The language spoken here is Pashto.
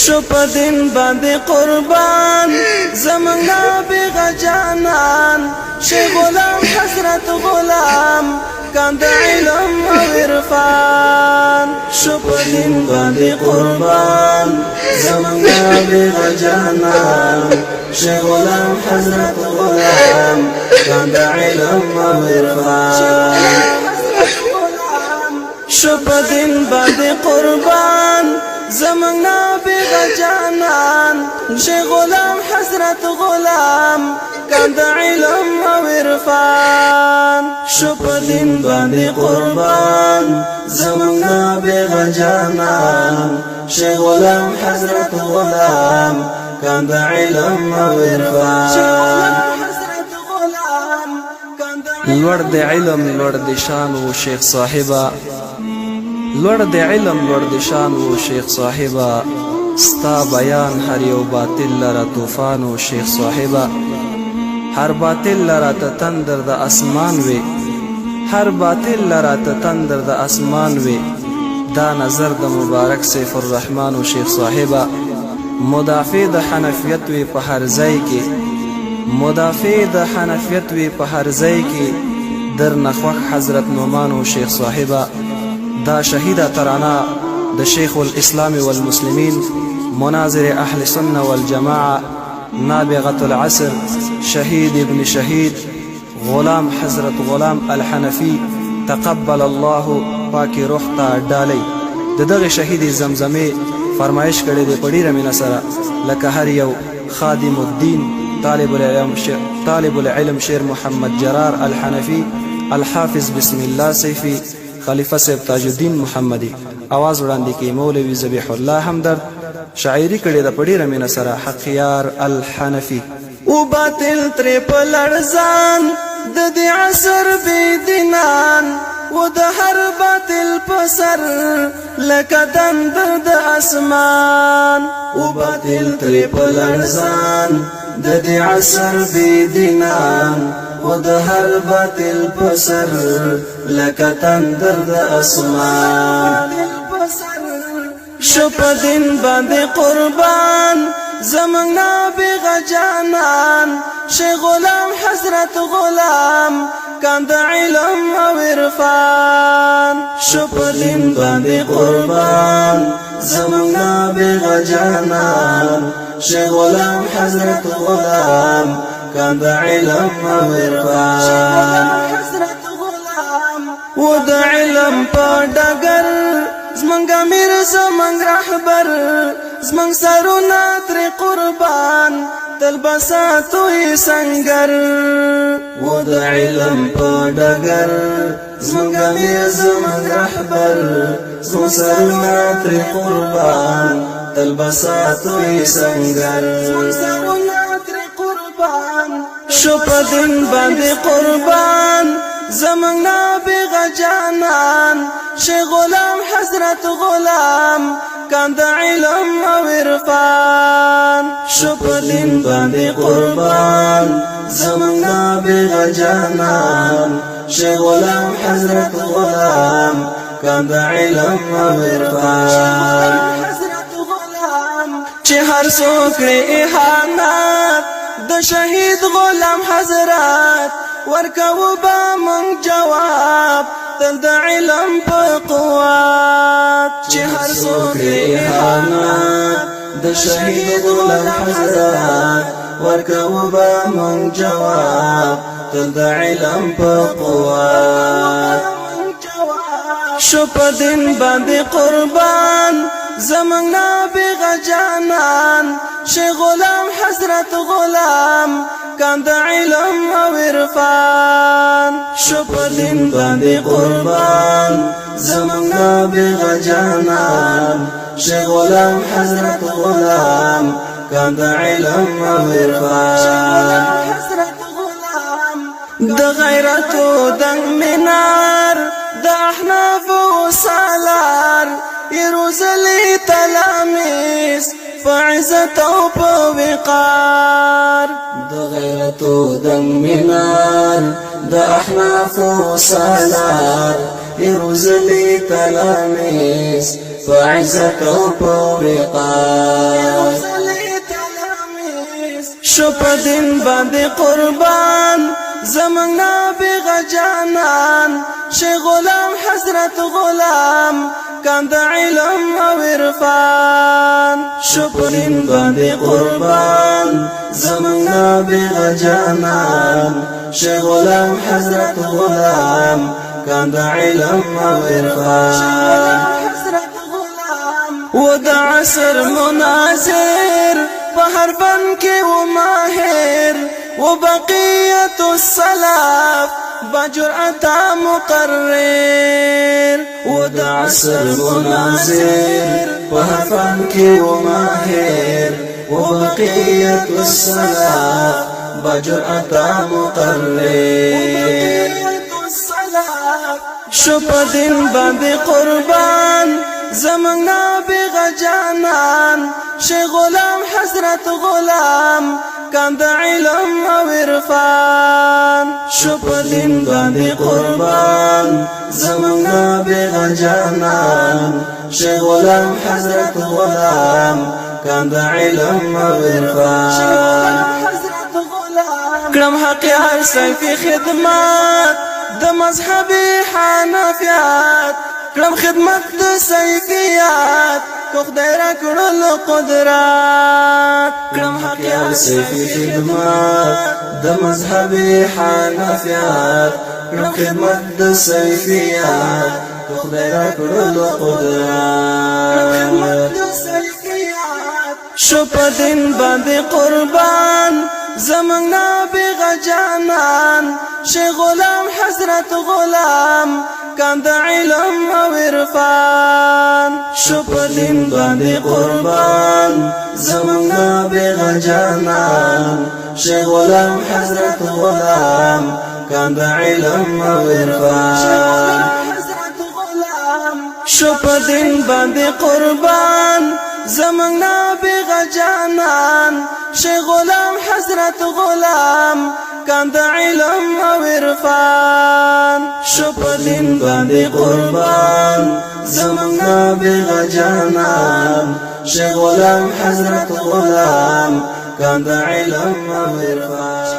شو په دین باندې قربان زمونږ نابغه جانان شیخ غلام حضرت غلام کاند علم او عرفان شو په دین باندې قربان زمونږ نابغه جانان شیخ غلام حضرت غلام کاند علم او عرفان شو په دین باندې قربان زمونږ نابغه جانان شیخ غلام حضرت غلام کاند علم او عرفان شو په دین باندې قربان زمونږ نابغه جانان شیخ غلام حضرت غلام کاند علم او عرفان لوړ د علم لوړ د شان و شیخ صاحبہ لوړ د علم لوړ د شان و شیخ صاحبہ ستا بیان هر یو باطل لره طوفان و شیخ صاحبہ هر باطل لره ته تندر د اسمان وی هر باطل لره ته تندر د اسمان وی دا نظر د مبارک سیف الرحمن و شیخ صاحبہ مدافع د حنفیت وی په هر ځای کې مدافع د حنفیت وی په هر ځای کې در نخوخ حضرت نعمان و شیخ صاحبہ دا شهید ترانه د شیخ الاسلام والمسلمین مناظر اهل سنه والجماعه نابغه العصر شهید ابن شهید غلام حضرت غلام الحنفی تقبل الله پاکی روح تا ډالۍ د دغه شهید زمزمه فرمایش کړي د پډیره مینا سره لکه هر یو خادم الدین طالب العلم شیر محمد جرار الحنفی الحافظ بسم الله سیفی خلیفہ صاحب تاج الدین محمدی आवाज وړاندې کې مولوی ذبیح الله همدرد شاعری کړي د پډیره مینا سره حقیار الحنفی او باطل تر په لړزان د دې عصر بی دینان و د هر باطل په سر لکه تندر د اسمان او باطل تر په لړزان د دې عصر بی دینان و د هر باطل په سر لکه تندر د اسمان شو په دین باندې قربان زمونږ نابغه جانان شیخ غلام حضرت غلام کاند علم او عرفان شو په دین باندې قربان زمونږ نابغه جانان شیخ غلام حضرت غلام کاند علم او عرفان و د علم په ډګر زمونږ امیر زمونږ رهبر زمونږ سرونه ترې قربان تل به ساتو یې سنګر و د علم په ډګر زمونږ امیر زمونږ رهبر زمونږ سرونه ترې قربان تل به ساتو یې سنګر شو په دین باندې قربان زمونږ نابغه جانان شیخ غلام حضرت غلام کاند علم او عرفان شو په دین باندې قربان زمونږ نابغه جانان شیخ غلام حضرت غلام کاند علم او عرفان چې هر څوک اهانت د شهید غلام حضرت ورکو با من جواب تل د علم په قوت چې هر څوک اهانت د شهید غلام حضرت ورکو با من جواب تل د علم په قوت شو په دین باندې قربان زمونږ نابغه جانان شیخ غلام حضرت غلام کاند علم او عرفان شو په دین باندې قربان زمونږ نابغه جانان شیخ غلام حضرت غلام کاند علم او عرفان د غیرت دنګ منار د احناف و سالار یروزلی تلاميذ فعزت او وقار د غیرت دنګ منار د احناف و سالار یروزلی تلاميذ فعزت او وقار شو په دین باندې قربان زمنګ نابغه جانان شیخ غلام حضرت غلام کاند علم او عرفان شو په دین باندې قربان زمنګ نابغه جانان شیخ غلام حضرت غلام کاند علم او عرفان و د عصر مناظر په هر فن کې و ماهر و بقیت السلف بجرأت مقرر و د عصر مناظر په هر فن کې و ماهر و بقیت السلف بجرأت مقرر شو په دین باندې قربان زمنګ نابغه جانان شیخ غلام حضرت غلام کاند علم او عرفان شو په دین باندې قربان زمنګ نابغه جانان شیخ غلام حضرت غلام کاند علم او عرفان کړم حق هر صفی خدمات د مذهب حنفیات کړم خدمت د سیفیات کو خدای را کړل قدرت کړم حق هر صفی خدمات د مذهب حنفیات کړم خدمت د سیفیات کو خدای را کړل قدرت شو په دین باندې قربان زمنګ نابغه جانان شیخ غلام حضرت غلام کاند علم او عرفان شو په دین باندې قربان زمنګ نابغه جانان شیخ غلام حضرت غلام کاند علم او عرفان شو په دین باندې قربان زمنګ نابغه جانان شیخ غلام حضرت غلام کاند علم او عرفان شو په دین باندې قربان زمنګ نابغه جانان شیخ غلام حضرت غلام کاند علم او عرفان